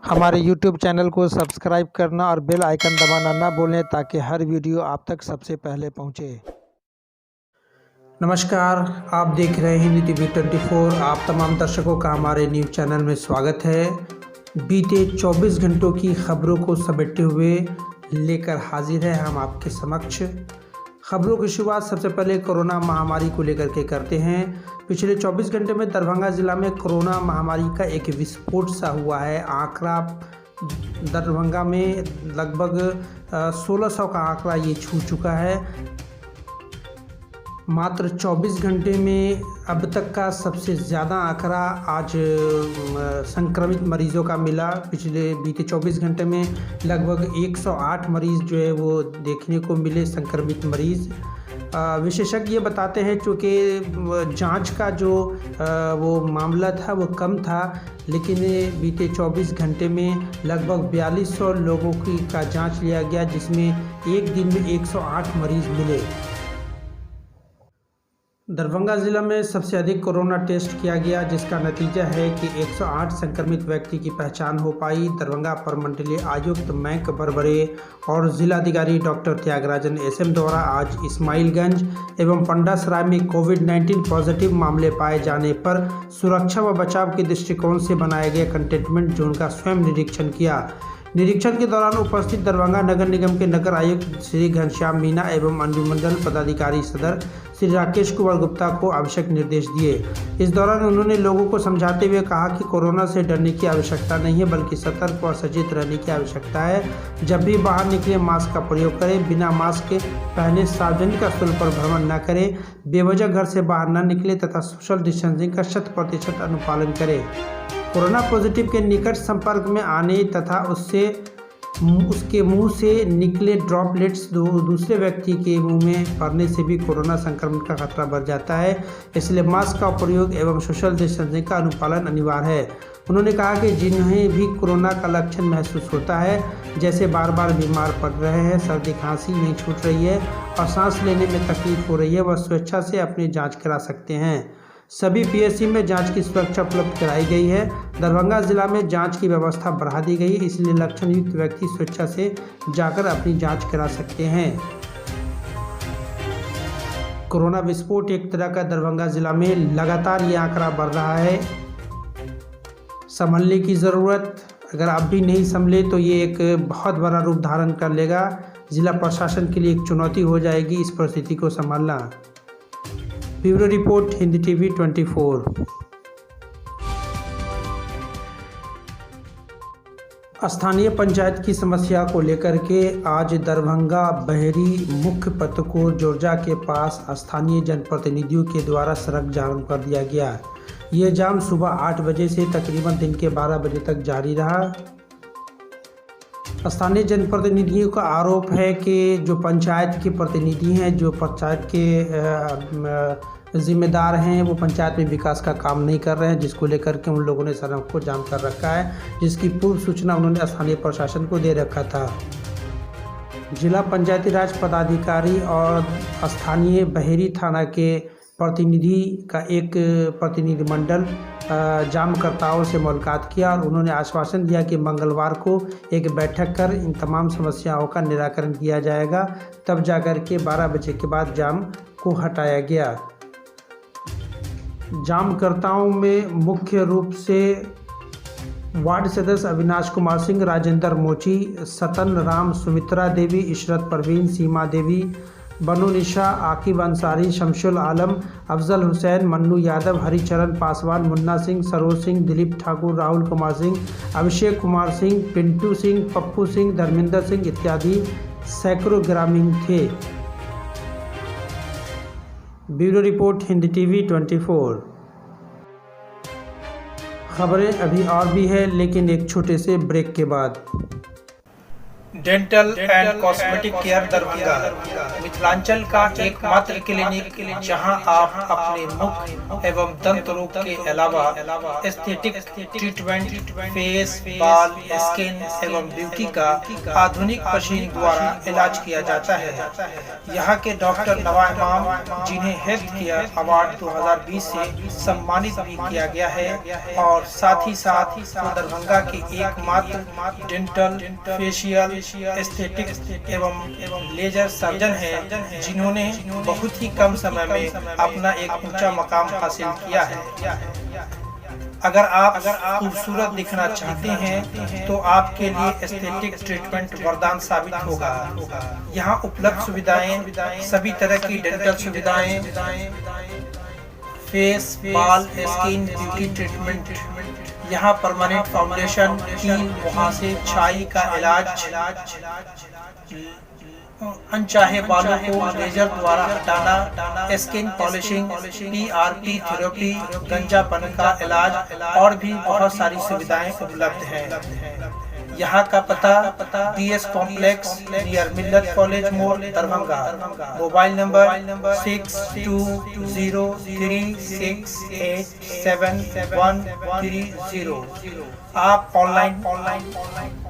हमारे YouTube channel को subscribe करना और बेल आइकन दबाना ना भूलें ताकि हर वीडियो आप तक सबसे पहले पहुंचे। नमस्कार, आप देख रहे हैं हिंदी टीवी 24। आप तमाम दर्शकों का हमारे न्यूज़ चैनल में स्वागत है। बीते 24 घंटों की खबरों को समेटते हुए लेकर हाजिर है हम आपके समक्ष। खबरों की शुरुआत सबसे पहले कोरोना महामारी को लेकर के करते हैं। पिछले 24 घंटे में दरभंगा ज़िला में कोरोना महामारी का एक विस्फोट सा हुआ है। आंकड़ा दरभंगा में लगभग 1600 का आंकड़ा ये छू चुका है। मात्र 24 घंटे में अब तक का सबसे ज़्यादा आंकड़ा आज संक्रमित मरीज़ों का मिला। बीते 24 घंटे में लगभग 108 मरीज़ जो है वो देखने को मिले, संक्रमित मरीज़। विशेषज्ञ ये बताते हैं चूँकि जांच का जो वो मामला था वो कम था, लेकिन बीते 24 घंटे में लगभग 4200 लोगों का जांच लिया गया, जिसमें एक दिन में 108 मरीज़ मिले। दरभंगा ज़िला में सबसे अधिक कोरोना टेस्ट किया गया, जिसका नतीजा है कि 108 संक्रमित व्यक्ति की पहचान हो पाई। दरभंगा प्रमंडलीय आयुक्त मयंक बरबरे और जिलाधिकारी डॉक्टर त्यागराजन एसएम द्वारा आज इस्माइलगंज एवं पंडासराय में कोविड-19 पॉजिटिव मामले पाए जाने पर सुरक्षा व बचाव के दृष्टिकोण से बनाए गए कंटेनमेंट जोन का स्वयं निरीक्षण किया। निरीक्षण के दौरान उपस्थित दरभंगा नगर निगम के नगर आयुक्त श्री घनश्याम मीना एवं अनुमंडल पदाधिकारी सदर श्री राकेश कुमार गुप्ता को आवश्यक निर्देश दिए। इस दौरान उन्होंने लोगों को समझाते हुए कहा कि कोरोना से डरने की आवश्यकता नहीं है, बल्कि सतर्क और सचेत रहने की आवश्यकता है। जब भी बाहर निकले मास्क का प्रयोग करें, बिना मास्क पहने सार्वजनिक स्थल पर भ्रमण न करें, बेवजह घर से बाहर न निकले तथा सोशल डिस्टेंसिंग का 100% अनुपालन करें। कोरोना पॉजिटिव के निकट संपर्क में आने तथा उसके मुंह से निकले ड्रॉपलेट्स दूसरे व्यक्ति के मुंह में पड़ने से भी कोरोना संक्रमण का खतरा बढ़ जाता है। इसलिए मास्क का प्रयोग एवं सोशल डिस्टेंसिंग का अनुपालन अनिवार्य है। उन्होंने कहा कि जिन्हें भी कोरोना का लक्षण महसूस होता है, जैसे बार बार बीमार पड़ रहे हैं, सर्दी खांसी नहीं छूट रही है और सांस लेने में तकलीफ हो रही है, वह स्वेच्छा से अपनी जाँच करा सकते हैं। सभी पीएचसी में जांच की सुरक्षा उपलब्ध कराई गई है। दरभंगा जिला में जांच की व्यवस्था बढ़ा दी गई है, इसलिए लक्षण युक्त व्यक्ति स्वेच्छा से जाकर अपनी जांच करा सकते हैं। कोरोना विस्फोट एक तरह का दरभंगा जिला में लगातार ये आंकड़ा बढ़ रहा है। संभलने की ज़रूरत, अगर आप भी नहीं संभले तो ये एक बहुत बड़ा रूप धारण कर लेगा। जिला प्रशासन के लिए एक चुनौती हो जाएगी इस परिस्थिति को संभालना। Bureau report, Hindi TV 24। स्थानीय पंचायत की समस्या को लेकर के आज दरभंगा बहेरी मुख्य पतकोर जोरजा के पास स्थानीय जनप्रतिनिधियों के द्वारा सड़क जाम कर दिया गया। ये जाम सुबह 8 बजे से तकरीबन दिन के 12 बजे तक जारी रहा। स्थानीय जनप्रतिनिधियों का आरोप है कि जो पंचायत के प्रतिनिधि हैं, जो पंचायत के जिम्मेदार हैं, वो पंचायत में विकास का काम नहीं कर रहे हैं, जिसको लेकर के उन लोगों ने सड़क को जाम कर रखा है, जिसकी पूर्व सूचना उन्होंने स्थानीय प्रशासन को दे रखा था। जिला पंचायती राज पदाधिकारी और स्थानीय बहेरी थाना के प्रतिनिधि का एक प्रतिनिधिमंडल जामकर्ताओं से मुलाकात किया और उन्होंने आश्वासन दिया कि मंगलवार को एक बैठक कर इन तमाम समस्याओं का निराकरण किया जाएगा। तब जाकर के 12 बजे के बाद जाम को हटाया गया। जामकर्ताओं में मुख्य रूप से वार्ड सदस्य अविनाश कुमार सिंह, राजेंद्र मोची, सतन राम, सुमित्रा देवी, इशरत परवीन, सीमा देवी, बनु निशा, आकिब अंसारी, शमशुल आलम, अफजल हुसैन, मन्नू यादव, हरिचरण पासवान, मुन्ना सिंह, सरोज सिंह, दिलीप ठाकुर, राहुल कुमार सिंह, अभिषेक कुमार सिंह, पिंटू सिंह, पप्पू सिंह, धर्मेंद्र सिंह इत्यादि सैकड़ों ग्रामीण थे। Bureau report, Hindi TV 24। खबरें अभी और भी है, लेकिन एक छोटे से ब्रेक के बाद। Dental and cosmetic care Darbhanga Mithilanchal का एकमात्र क्लिनिक जहां आप अपने मुख एवं दंत रोग के अलावा एस्थेटिक ट्रीटमेंट, फेस, बाल, स्किन एवं ब्यूटी का आधुनिक मशीन द्वारा इलाज किया जाता है। यहां के डॉक्टर नवा इमाम, जिन्हें हेल्थ केयर अवार्ड 2020 से सम्मानित भी किया गया है, और साथ ही साथ दरभंगा के एकमात्र डेंटल, फेशियल, एस्थेटिक एवं लेजर सर्जन हैं, जिन्होंने बहुत ही कम समय में अपना एक ऊंचा मकाम हासिल किया है। अगर आप खूबसूरत दिखना चाहते हैं तो आपके लिए एस्थेटिक ट्रीटमेंट वरदान साबित होगा। यहाँ उपलब्ध सुविधाएं सभी तरह की डेंटल सुविधाएं, फेस, बाल, स्किन, ब्यूटी ट्रीटमेंट, यहाँ परमानेंट फाउंडेशन, कील, मुहासे, छाई का इलाज, अनचाहे बालों को लेजर द्वारा हटाना, स्किन पॉलिशिंग, PRP थेरेपी, गंजापन का इलाज और भी बहुत सारी सुविधाएं उपलब्ध हैं। यहाँ का पता PS कॉम्प्लेक्स नियर मिल्लत कॉलेज मोड़ दरभंगा। Mobile number 6203687130। आप ऑनलाइन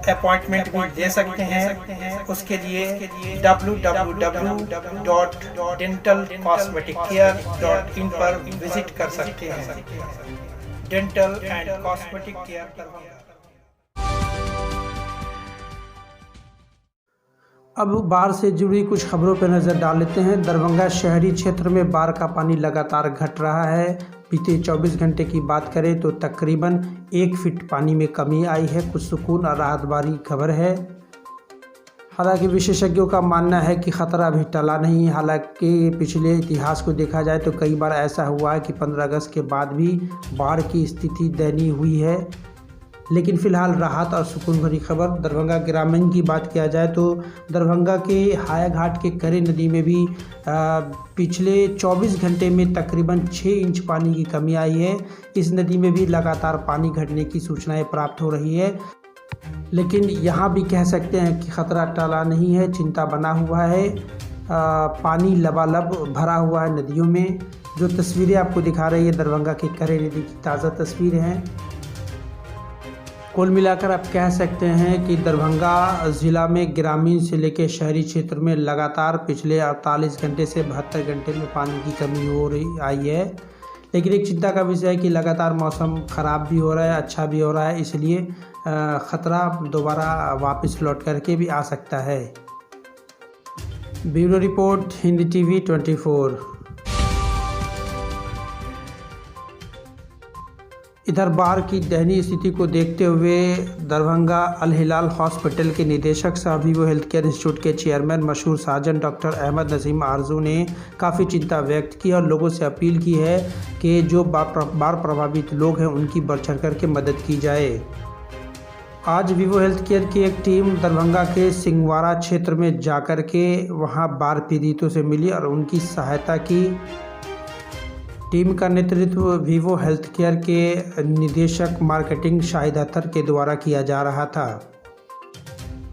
अपॉइंटमेंट भी ले सकते हैं। उसके लिए www.dentalcosmeticare.in पर विजिट कर सकते हैं। Dental and cosmetic care Darbhanga. अब बाढ़ से जुड़ी कुछ खबरों पर नज़र डाल लेते हैं। दरभंगा शहरी क्षेत्र में बाढ़ का पानी लगातार घट रहा है। बीते 24 घंटे की बात करें तो तकरीबन 1 फीट पानी में कमी आई है। कुछ सुकून और राहत वाली खबर है। हालांकि विशेषज्ञों का मानना है कि ख़तरा अभी टला नहीं है। हालांकि पिछले इतिहास को देखा जाए तो कई बार ऐसा हुआ है कि 15 अगस्त के बाद भी बाढ़ की स्थिति दयनीय हुई है, लेकिन फ़िलहाल राहत और सुकून भरी खबर। दरभंगा ग्रामीण की बात किया जाए तो दरभंगा के हायाघाट के करे नदी में भी पिछले 24 घंटे में तकरीबन 6 इंच पानी की कमी आई है। इस नदी में भी लगातार पानी घटने की सूचनाएं प्राप्त हो रही है, लेकिन यहाँ भी कह सकते हैं कि ख़तरा टला नहीं है, चिंता बना हुआ है। पानी लबालब भरा हुआ है नदियों में। जो तस्वीरें आपको दिखा रही है दरभंगा के करे नदी की ताज़ा तस्वीरें हैं। कुल मिलाकर आप कह सकते हैं कि दरभंगा ज़िला में ग्रामीण से लेकर शहरी क्षेत्र में लगातार पिछले 48 घंटे से 72 घंटे में पानी की कमी हो रही आई है। लेकिन एक चिंता का विषय है कि लगातार मौसम ख़राब भी हो रहा है, अच्छा भी हो रहा है, इसलिए ख़तरा दोबारा वापस लौट करके भी आ सकता है। Bureau report, Hindi TV 24। इधर बाढ़ की दयनीय स्थिति को देखते हुए दरभंगा अल हिलाल हॉस्पिटल के निदेशक सह वीवो हेल्थ केयर इंस्टीट्यूट के चेयरमैन मशहूर सर्जन डॉक्टर अहमद नसीम आरजू ने काफ़ी चिंता व्यक्त की और लोगों से अपील की है कि जो बाढ़ प्रभावित लोग हैं उनकी बढ़ चढ़ करके मदद की जाए। आज वीवो हेल्थ केयर की एक टीम दरभंगा के सिंगवाड़ा क्षेत्र में जाकर के वहां बाढ़ पीड़ितों से मिली और उनकी सहायता की। टीम का नेतृत्व वीवो हेल्थ केयर के निदेशक मार्केटिंग शाहिद अख्तर के द्वारा किया जा रहा था।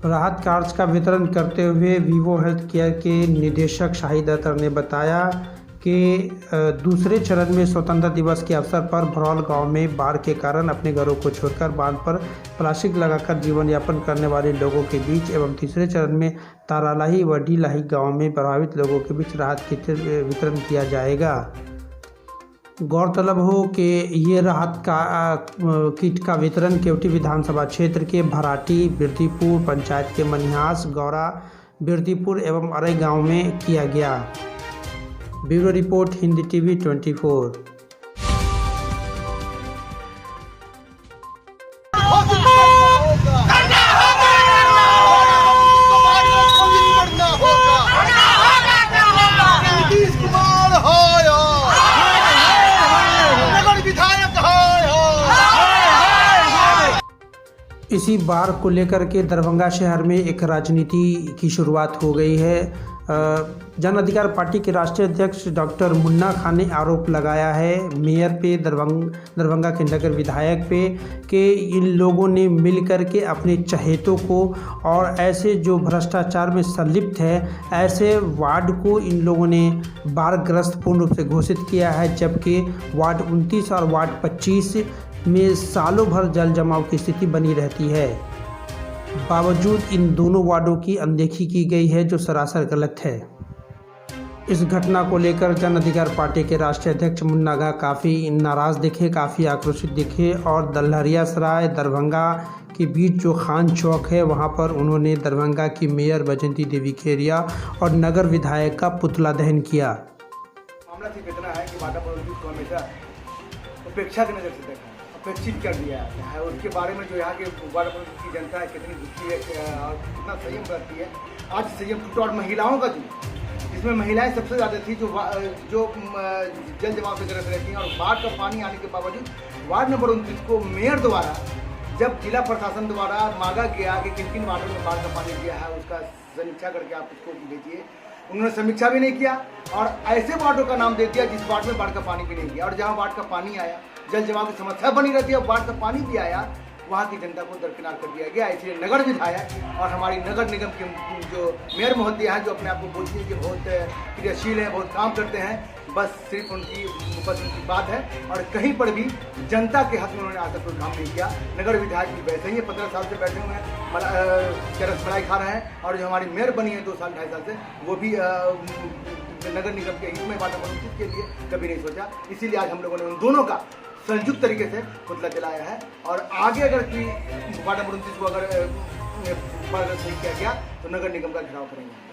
राहत कार्ड का वितरण करते हुए वीवो हेल्थ केयर के निदेशक शाहिद अख्तर ने बताया कि दूसरे चरण में स्वतंत्रता दिवस के अवसर पर भरौल गांव में बाढ़ के कारण अपने घरों को छोड़कर बांध पर प्लास्टिक लगाकर जीवन यापन करने वाले लोगों के बीच एवं तीसरे चरण में तारालाही व डी लाही गाँव में प्रभावित लोगों के बीच राहत किट वितरण किया जाएगा। गौरतलब हो कि ये राहत का किट का वितरण केवटी विधानसभा क्षेत्र के भराटी, बिरदीपुर पंचायत के मनिहास, गौरा, बिरदीपुर एवं अरई गांव में किया गया। Bureau report, Hindi TV 24। इसी बाढ़ को लेकर के दरभंगा शहर में एक राजनीति की शुरुआत हो गई है। जन अधिकार पार्टी के राष्ट्रीय अध्यक्ष डॉक्टर मुन्ना खान ने आरोप लगाया है मेयर पे, दरभंगा के नगर विधायक पे, कि इन लोगों ने मिलकर के अपने चहेतों को और ऐसे जो भ्रष्टाचार में संलिप्त है ऐसे वार्ड को इन लोगों ने बाढ़ग्रस्त पूर्ण रूप से घोषित किया है, जबकि वार्ड 29 और वार्ड 25 में सालों भर जल जमाव की स्थिति बनी रहती है। बावजूद इन दोनों वार्डों की अनदेखी की गई है, जो सरासर गलत है। इस घटना को लेकर जन अधिकार पार्टी के राष्ट्रीय अध्यक्ष मुन्ना गा काफ़ी नाराज़ दिखे, काफ़ी आक्रोशित दिखे और दल्हरिया सराय दरभंगा के बीच जो खान चौक है वहां पर उन्होंने दरभंगा की मेयर बैजयंती देवी खेरिया और नगर विधायक का पुतला दहन किया। मामला सिर्फ इतना है कि वार्ड नंबर 29 को हमेशा उपेक्षा की नज़र से देखा, अपेक्षित कर दिया है। उसके बारे में जो यहाँ के वार्ड नंबर की जनता है कितनी दुखी है और कितना संयम करती है। आज संयम टूटा और महिलाओं का जिसमें महिलाएं सबसे ज़्यादा थी जो जल जमाव से ग्रस्त रहती हैं और बाढ़ का पानी आने के बावजूद वार्ड नंबर 29 को मेयर द्वारा जब जिला प्रशासन द्वारा मांगा गया कि किन किन वार्डों में बाढ़ का पानी गया है उसका समीक्षा करके आप उसको भेजिए, उन्होंने समीक्षा भी नहीं किया और ऐसे वार्डों का नाम दे दिया जिस वार्ड में बाढ़ का पानी भी नहीं गया। और जहाँ वार्ड का पानी आया जल जमाव की समस्या बनी रहती है, बाढ़ का पानी भी आया, वहाँ की जनता को दरकिनार कर दिया गया। इसलिए नगर विधायक और हमारी नगर निगम की जो मेयर महोदय हैं, जो अपने आप को बोलती है कि बहुत क्रियाशील हैं, बहुत काम करते हैं, बस सिर्फ उनकी बात है और कहीं पर भी जनता के हक में उन्होंने आज तक कोई काम नहीं किया। नगर विधायक भी वैसे ही 15 साल से बैठे हुए हैं, चरस मलाई खा रहे हैं और जो हमारी मेयर बनी है 2 साल 2.5 साल से, वो भी नगर निगम के हित में वार्ड नंबर 29 के लिए कभी नहीं सोचा। इसीलिए आज हम लोगों ने उन दोनों का संयुक्त तरीके से पुतला जलाया है और आगे अगर वार्ड नंबर 29 को अगर सही किया गया तो नगर निगम का घेराव करेंगे।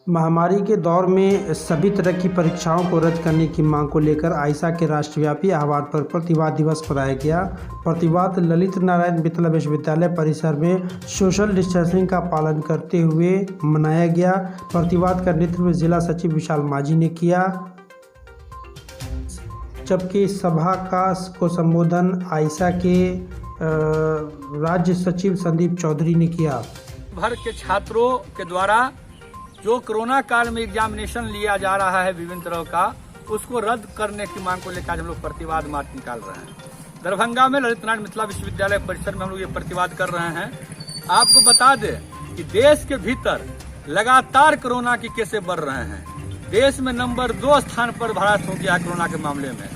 महामारी के दौर में सभी तरह की परीक्षाओं को रद्द करने की मांग को लेकर आइसा के राष्ट्रव्यापी आह्वान पर प्रतिवाद दिवस मनाया गया। प्रतिवाद ललित नारायण मिथिला विश्वविद्यालय परिसर में सोशल डिस्टेंसिंग का पालन करते हुए मनाया गया। प्रतिवाद का नेतृत्व जिला सचिव विशाल माझी ने किया, जबकि सभा को संबोधन आइसा के राज्य सचिव संदीप चौधरी ने किया। भर के छात्रों के द्वारा जो कोरोना काल में एग्जामिनेशन लिया जा रहा है विभिन्न तरह का, उसको रद्द करने की मांग को लेकर हम लोग प्रतिवाद मार्च निकाल रहे हैं। दरभंगा में ललित नारायण मिथिला विश्वविद्यालय परिसर में हम लोग ये प्रतिवाद कर रहे हैं। आपको बता दें कि देश के भीतर लगातार कोरोना की केसें बढ़ रहे हैं। देश में नंबर 2 स्थान पर भारत हो गया कोरोना के मामले में,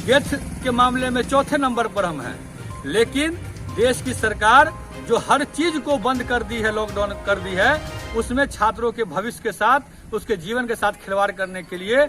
डेथ के मामले में 4थे नंबर पर हम हैं। लेकिन देश की सरकार जो हर चीज को बंद कर दी है, लॉकडाउन कर दी है, उसमें छात्रों के भविष्य के साथ, उसके जीवन के साथ खिलवाड़ करने के लिए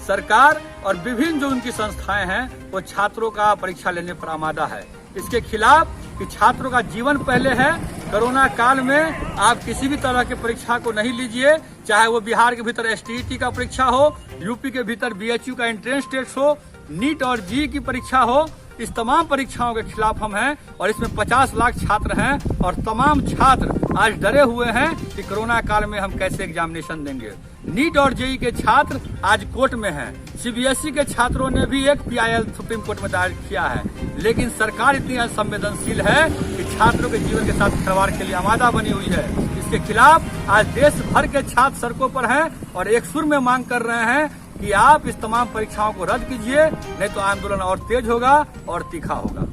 सरकार और विभिन्न जो उनकी संस्थाएं हैं वो छात्रों का परीक्षा लेने पर आमादा है। इसके खिलाफ कि छात्रों का जीवन पहले है। कोरोना काल में आप किसी भी तरह की परीक्षा को नहीं लीजिए, चाहे वो बिहार के भीतर STET का परीक्षा हो, यूपी के भीतर BHU का एंट्रेंस टेस्ट हो, नीट और JEE की परीक्षा हो। इस तमाम परीक्षाओं के खिलाफ हम हैं और इसमें 50 लाख छात्र हैं और तमाम छात्र आज डरे हुए हैं कि कोरोना काल में हम कैसे एग्जामिनेशन देंगे। नीट और JEE के छात्र आज कोर्ट में हैं। CBSE के छात्रों ने भी एक PIL सुप्रीम कोर्ट में दायर किया है, लेकिन सरकार इतनी असंवेदनशील है कि छात्रों के जीवन के साथ खिलवाड़ के लिए आमादा बनी हुई है। इसके खिलाफ आज देश भर के छात्र सड़कों पर हैं और एक सुर में मांग कर रहे हैं कि आप इस तमाम परीक्षाओं को रद्द कीजिए, नहीं तो आंदोलन और तेज होगा और तीखा होगा।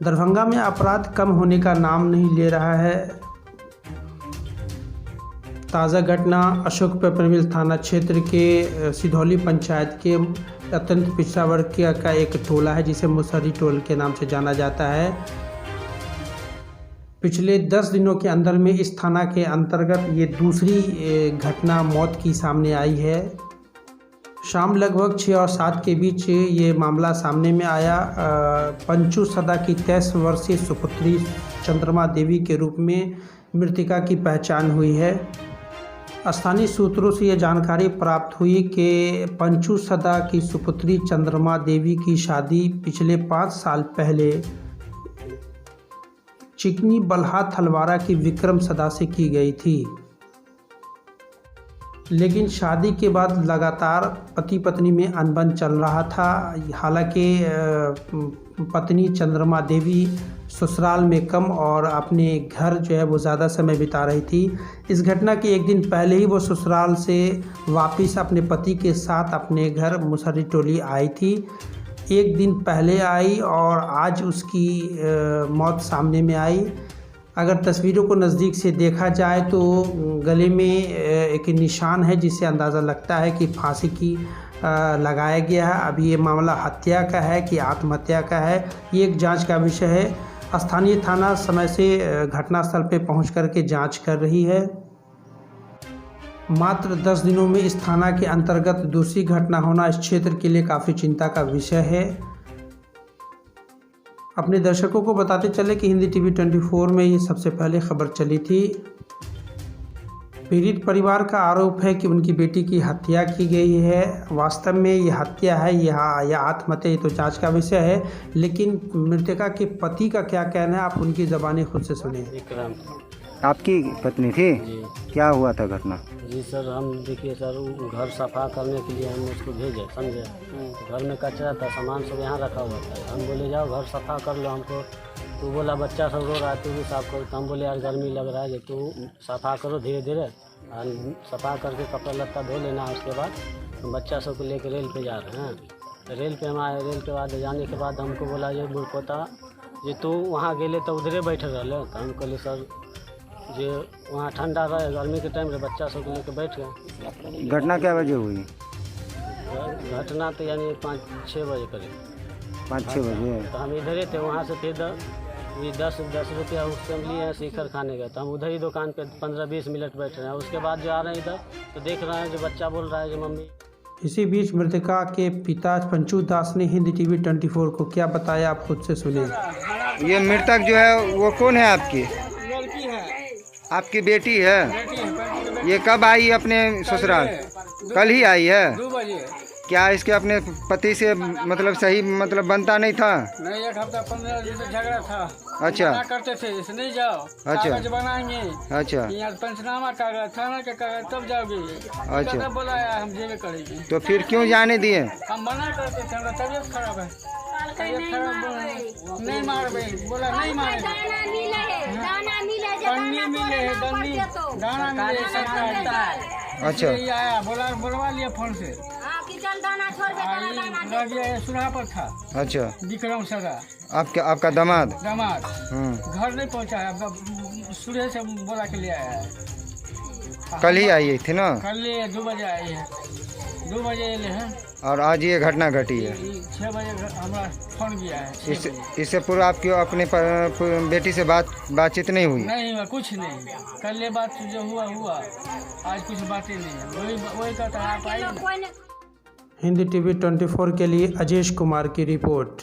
दरभंगा में अपराध कम होने का नाम नहीं ले रहा है। ताज़ा घटना अशोक पेपरमिल थाना क्षेत्र के सिधौली पंचायत के अत्यंत पिछड़ा वर्ग का एक टोला है जिसे मुसहरी टोल के नाम से जाना जाता है। पिछले 10 दिनों के अंदर में इस थाना के अंतर्गत ये दूसरी घटना मौत की सामने आई है। शाम लगभग 6 और 7 के बीच ये मामला सामने में आया। पंचू सदा की 23 वर्षीय सुपुत्री चंद्रमा देवी के रूप में मृतिका की पहचान हुई है। स्थानीय सूत्रों से यह जानकारी प्राप्त हुई कि पंचू सदा की सुपुत्री चंद्रमा देवी की शादी पिछले 5 साल पहले चिकनी बल्हा थलवारा की विक्रम सदा से की गई थी, लेकिन शादी के बाद लगातार पति पत्नी में अनबन चल रहा था। हालांकि पत्नी चंद्रमा देवी ससुराल में कम और अपने घर जो है वो ज़्यादा समय बिता रही थी। इस घटना के एक दिन पहले ही वो ससुराल से वापस अपने पति के साथ अपने घर मुसहरी टोली आई थी। एक दिन पहले आई और आज उसकी मौत सामने में आई। अगर तस्वीरों को नज़दीक से देखा जाए तो गले में एक निशान है जिससे अंदाज़ा लगता है कि फांसी की लगाया गया है। अभी ये मामला हत्या का है कि आत्महत्या का है, ये एक जांच का विषय है। स्थानीय थाना समय से घटनास्थल पर पहुंच करके जांच कर रही है। मात्र 10 दिनों में इस थाना के अंतर्गत दूसरी घटना होना इस क्षेत्र के लिए काफ़ी चिंता का विषय है। अपने दर्शकों को बताते चले कि हिंदी टीवी 24 में ये सबसे पहले खबर चली थी। पीड़ित परिवार का आरोप है कि उनकी बेटी की हत्या की गई है। वास्तव में ये हत्या है या आत्महत्या, ये तो जांच का विषय है। लेकिन मृतका के पति का क्या कहना है, आप उनकी ज़बानी खुद से सुने। आपकी पत्नी थी? जी क्या हुआ था घटना? जी सर, हम देखिए सर, घर सफा करने के लिए हम उसको भेजे, समझे। घर में कचरा था, सामान सब यहाँ रखा हुआ था। हम बोले जाओ घर सफा कर लो हमको। तो बोला बच्चा सब रो रहा है, तू भी साफ करो। तो हम बोले यार गर्मी लग रहा है कि तू सफा करो धीरे धीरे, और सफा करके कपड़ा लत्ता धो लेना। उसके बाद हम बच्चा सबको लेकर रेल पे जा रहे हैं। रेल पे हम आए। रेल के बाद जाने के बाद हमको बोला ये बुढ़पोता जे तू वहाँ गेले तो उधरे बैठे रहे। तो हम कहले सर जे वहाँ ठंडा रहे, गर्मी के टाइम रे बच्चा सब लेके बैठ गए। घटना क्या वजह हुई? घटना तो यानी 5-6 बजे करीब। 5-6 बजे? तो हम इधर ही थे। वहाँ से फिर 10 रुपया उससे हम लिए हैं, शिखर खाने गए। तो हम उधर ही दुकान पे 15-20 मिनट बैठ रहे हैं। उसके बाद जो आ रहे हैं इधर तो देख रहे हैं जो बच्चा बोल रहा है जो मम्मी। इसी बीच मृतका के पिता पंचू दास ने हिंदी टीवी 24 को क्या बताया, आप खुद से सुनिए। ये मृतक जो है वो कौन है आपकी? लड़की है, आपकी बेटी है? बेटी है। ये कब आई अपने ससुराल? कल ही आई है? 2 बजे। क्या इसके अपने पति से मतलब सही मतलब बनता नहीं था? नहीं, 1 हफ्ता 15 दिन से झगड़ा था। अच्छा। मना करते थे इसे नहीं जाओ, अच्छा। कागज बनाएंगे। अच्छा। यहाँ पंचनामा कागज, थाना के कागज, तब जाओगे। अच्छा। तब बोला यार हम जेबे करेंगे। तो फिर क्यों जाने दिए? हम मना करते थे, हमारा तबीयत खराब है। तबीयत खराब नहीं मारबे, बोला नहीं मारे। पन्नी मिले है, दाना मिले, सब करता है। अच्छा। ये आया, बोलवा लिया फोन से। लग गया सुरहा पर था। अच्छा। विक्रम सगा आपका दामाद? दामाद घर नहीं पहुंचा है, सूर्य से बोला के ले आया है। कल ही आई थी ना? कल 2 बजे आई है, 2 बजे ले हैं। और आज ये घटना घटी है? 6 बजे हमारा फोन किया है। इससे पूर्व आपकी अपने बेटी से बातचीत नहीं हुई? नहीं हुआ, कुछ नहीं। कल ये बात जो हुआ, आज कुछ बातें नहीं है। वही कहता है आप आइए। हिंदी टीवी 24 के लिए अजेश कुमार की रिपोर्ट।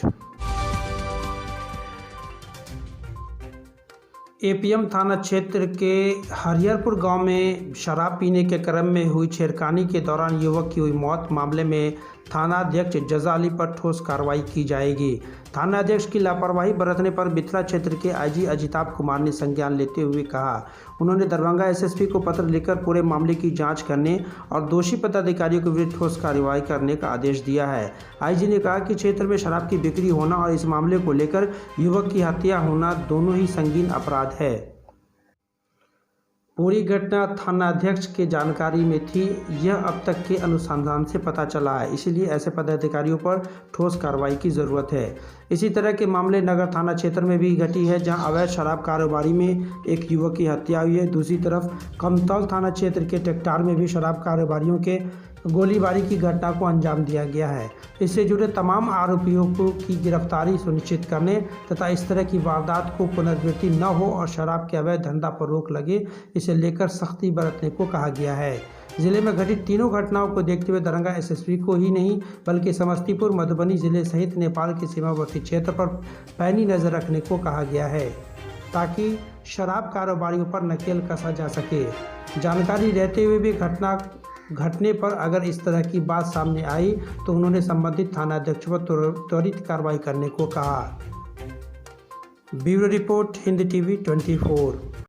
एपीएम थाना क्षेत्र के हरिहरपुर गांव में शराब पीने के क्रम में हुई छेड़खानी के दौरान युवक की हुई मौत मामले में थानाध्यक्ष जजा अली पर ठोस कार्रवाई की जाएगी। थानाध्यक्ष की लापरवाही बरतने पर बिथरा क्षेत्र के आईजी अजिताभ कुमार ने संज्ञान लेते हुए कहा। उन्होंने दरभंगा एसएसपी को पत्र लिखकर पूरे मामले की जांच करने और दोषी पदाधिकारियों के विरुद्ध ठोस कार्रवाई करने का आदेश दिया है। आईजी ने कहा कि क्षेत्र में शराब की बिक्री होना और इस मामले को लेकर युवक की हत्या होना दोनों ही संगीन अपराध है। पूरी घटना थानाध्यक्ष के जानकारी में थी, यह अब तक के अनुसंधान से पता चला है, इसलिए ऐसे पदाधिकारियों पर ठोस कार्रवाई की ज़रूरत है। इसी तरह के मामले नगर थाना क्षेत्र में भी घटी है, जहां अवैध शराब कारोबारी में एक युवक की हत्या हुई है। दूसरी तरफ कमतौल थाना क्षेत्र के टेक्टार में भी शराब कारोबारियों के गोलीबारी की घटना को अंजाम दिया गया है। इससे जुड़े तमाम आरोपियों की गिरफ्तारी सुनिश्चित करने तथा इस तरह की वारदात को पुनरावृत्ति न हो और शराब के अवैध धंधा पर रोक लगे, इसे लेकर सख्ती बरतने को कहा गया है। जिले में घटित तीनों घटनाओं को देखते हुए दरभंगा एसएसपी को ही नहीं बल्कि समस्तीपुर, मधुबनी जिले सहित नेपाल के सीमावर्ती क्षेत्र पर पैनी नजर रखने को कहा गया है, ताकि शराब कारोबारियों पर नकेल कसा जा सके। जानकारी रहते हुए भी घटने पर अगर इस तरह की बात सामने आई तो उन्होंने संबंधित थानाध्यक्ष पर त्वरित कार्रवाई करने को कहा। Bureau report, Hindi TV 24।